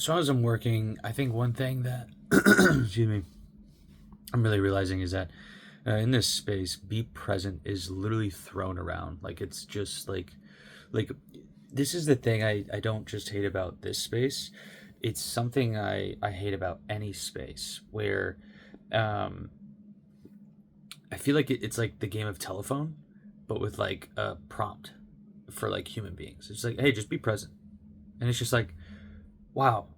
So as I'm working, I think one thing that excuse me, I'm really realizing is that in this space, be present is literally thrown around. Like it's just like this is the thing I don't just hate about this space. It's something I hate about any space where um, I feel like it's like the game of telephone, but with like a prompt for like human beings. It's like, hey, just be present, and it's just like, wow,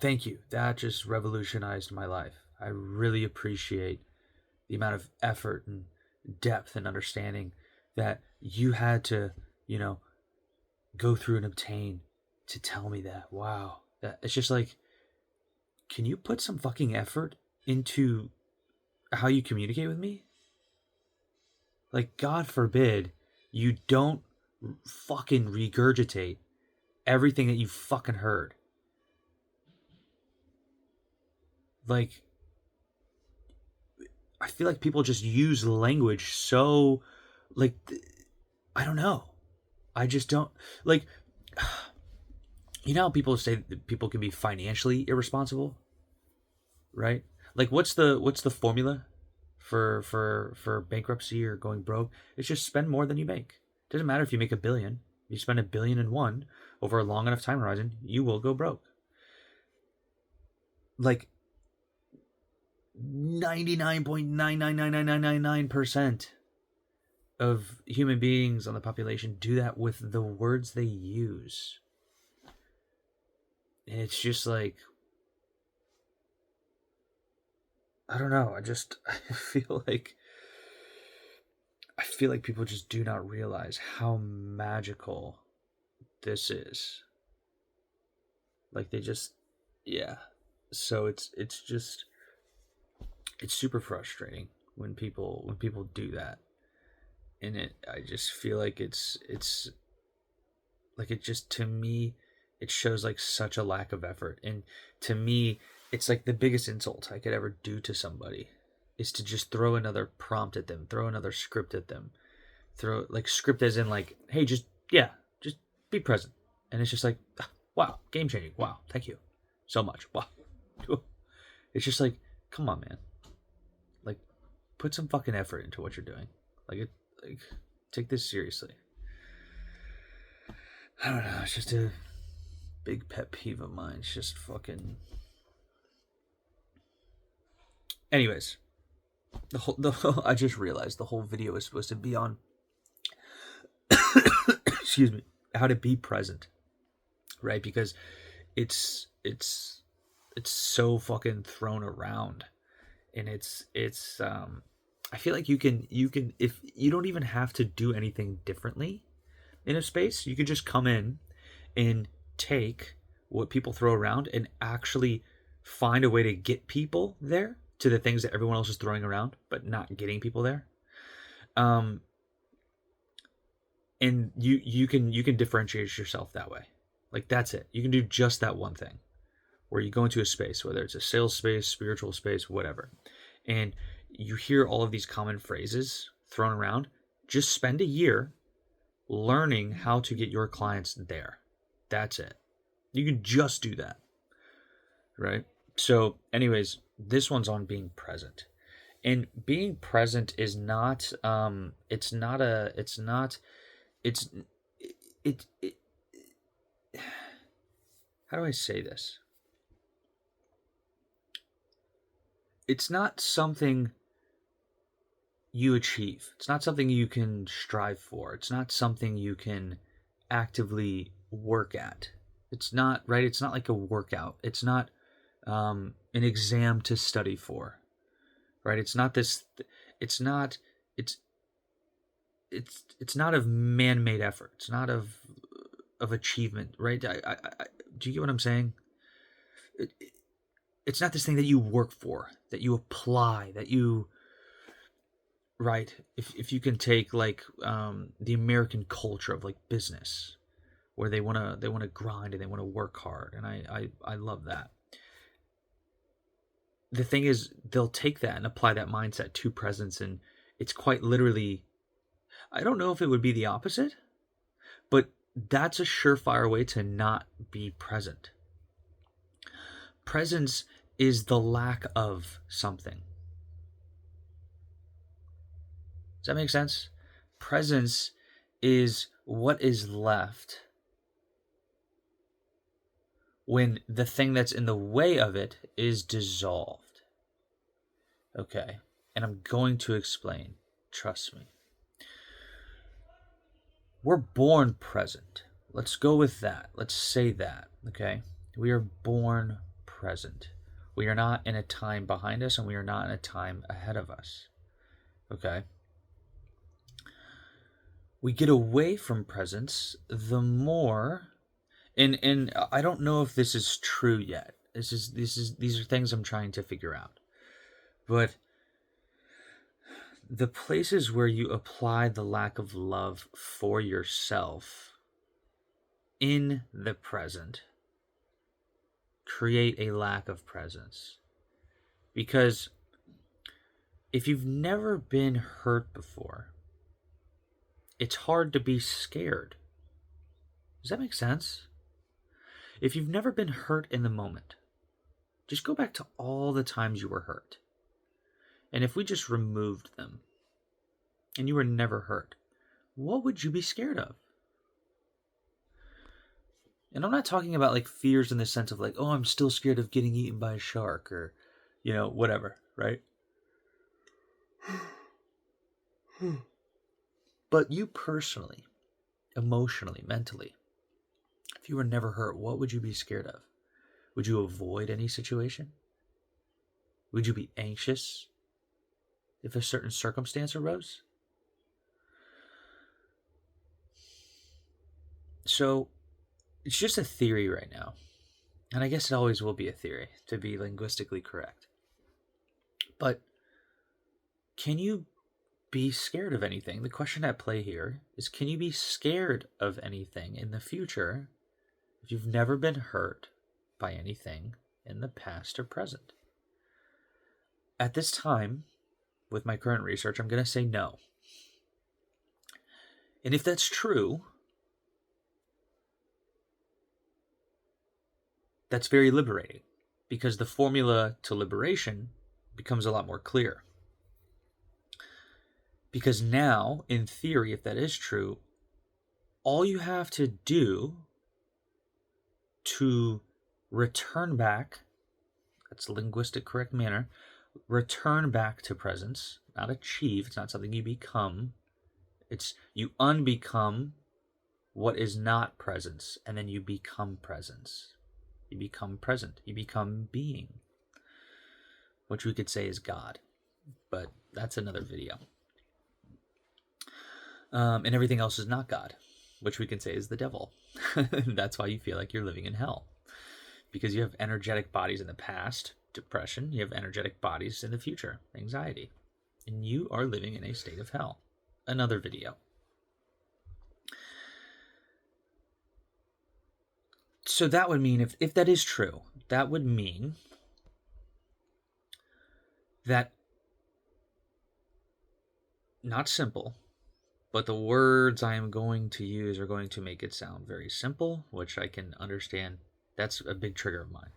thank you. That just revolutionized my life. I really appreciate the amount of effort and depth and understanding that you had to, you know, go through and obtain to tell me that. Wow. That it's just like, can you put some fucking effort into how you communicate with me? Like, God forbid you don't fucking regurgitate everything that you fucking heard. Like, I feel like people just use language so, like, I don't know. I just don't, like, you know how people say that people can be financially irresponsible, right? Like, what's the formula for bankruptcy or going broke? It's just spend more than you make. It doesn't matter if you make 1 billion. If you spend 1 billion and 1 over a long enough time horizon, you will go broke. Like 99.9999999% of human beings on the population do that with the words they use. And it's just like, I don't know. I feel like people just do not realize how magical this is. Like they just, yeah. So it's just it's super frustrating when people do that, and I just feel like it's like it just to me it shows like such a lack of effort, and to me it's like the biggest insult I could ever do to somebody is to just throw another prompt at them, throw another script at them, throw like script as in like, hey, just yeah, just be present. And it's just like, wow, game changing. Wow, thank you so much. Wow. It's just like, come on, man. Like, put some fucking effort into what you're doing. Like take this seriously. I don't know. It's just a big pet peeve of mine. It's just fucking. Anyways, I just realized the whole video is supposed to be on. Excuse me. How to be present, right? Because it's it's so fucking thrown around, and it's. I feel like you can if you don't even have to do anything differently in a space. You can just come in and take what people throw around and actually find a way to get people there to the things that everyone else is throwing around, but not getting people there. Um, and you can differentiate yourself that way. Like that's it. You can do just that one thing where you go into a space, whether it's a sales space, spiritual space, whatever, and you hear all of these common phrases thrown around. Just spend a year learning how to get your clients there. That's it. You can just do that, right? So, anyways, this one's on being present. And being present is not it's not a it's not it's it how do I say this? It's not something you achieve. It's not something you can strive for. It's not something you can actively work at. It's not, right? It's not like a workout. It's not an exam to study for, right? It's not this. It's not. It's it's not of man-made effort. It's not of achievement, right? Do you get what I'm saying? It, it's not this thing that you work for, that you apply, that you right. If you can take like the American culture of like business, where they wanna grind and they wanna work hard, and I love that. The thing is, they'll take that and apply that mindset to presence, and it's quite literally. I don't know if it would be the opposite, but that's a surefire way to not be present. Presence is the lack of something. Does that make sense? Presence is what is left when the thing that's in the way of it is dissolved. Okay, and I'm going to explain. Trust me. We're born present. Let's go with that. Let's say that, okay? We are born present. We are not in a time behind us, and we are not in a time ahead of us. Okay? We get away from presence the more, and I don't know if this is true yet. These are things I'm trying to figure out. But the places where you apply the lack of love for yourself in the present create a lack of presence. Because if you've never been hurt before, it's hard to be scared. Does that make sense? If you've never been hurt in the moment, just go back to all the times you were hurt. And if we just removed them and you were never hurt, what would you be scared of? And I'm not talking about like fears in the sense of like, oh, I'm still scared of getting eaten by a shark or, whatever, right? But you personally, emotionally, mentally, if you were never hurt, what would you be scared of? Would you avoid any situation? Would you be anxious if a certain circumstance arose? So, it's just a theory right now. And I guess it always will be a theory, to be linguistically correct. But can you be scared of anything? The question at play here is, can you be scared of anything in the future if you've never been hurt by anything in the past or present? At this time, with my current research, I'm going to say no. And if that's true, that's very liberating, because the formula to liberation becomes a lot more clear. Because now, in theory, if that is true, all you have to do to return back, that's a linguistic correct manner, return back to presence, not achieve, it's not something you become, it's you unbecome what is not presence, and then you become presence. You become present. You become being, which we could say is God, but that's another video. And everything else is not God, which we can say is the devil. That's why you feel like you're living in hell, because you have energetic bodies in the past, depression. You have energetic bodies in the future, anxiety, and you are living in a state of hell. Another video. So that would mean, if that is true, that would mean that, not simple, but the words I am going to use are going to make it sound very simple, which I can understand. That's a big trigger of mine,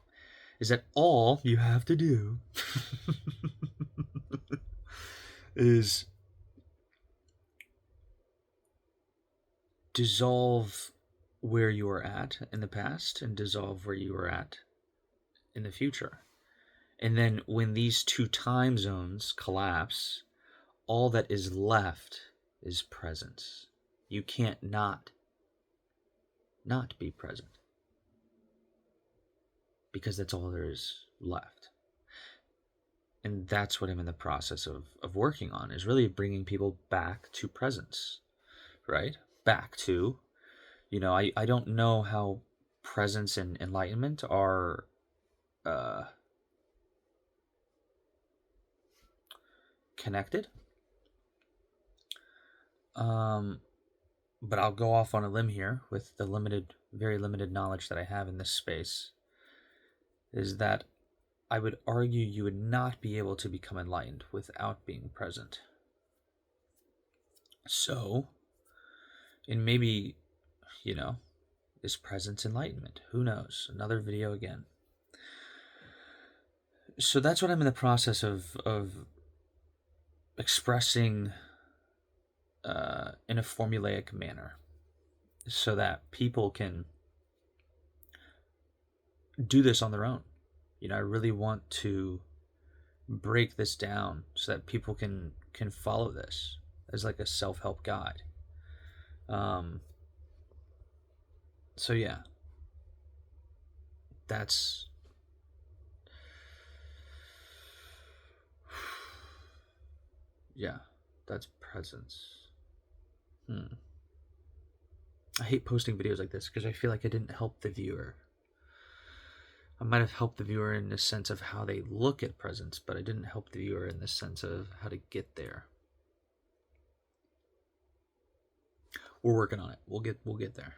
is that all you have to do is dissolve where you are at in the past and dissolve where you are at in the future. And then when these two time zones collapse, all that is left is presence. You can't not be present, because that's all there is left. And that's what I'm in the process of working on, is really bringing people back to presence, right? Back to, I don't know how presence and enlightenment are connected. But I'll go off on a limb here with the very limited knowledge that I have in this space, is that I would argue you would not be able to become enlightened without being present. So, and maybe you know, is presence enlightenment? Who knows? Another video again. So that's what I'm in the process of expressing in a formulaic manner, so that people can do this on their own. You know, I really want to break this down so that people can follow this as like a self-help guide. Um, so yeah, that's yeah, that's presence. I hate posting videos like this because I feel like I didn't help the viewer. I might have helped the viewer in the sense of how they look at presence, but I didn't help the viewer in the sense of how to get there. We're working on it. We'll get there.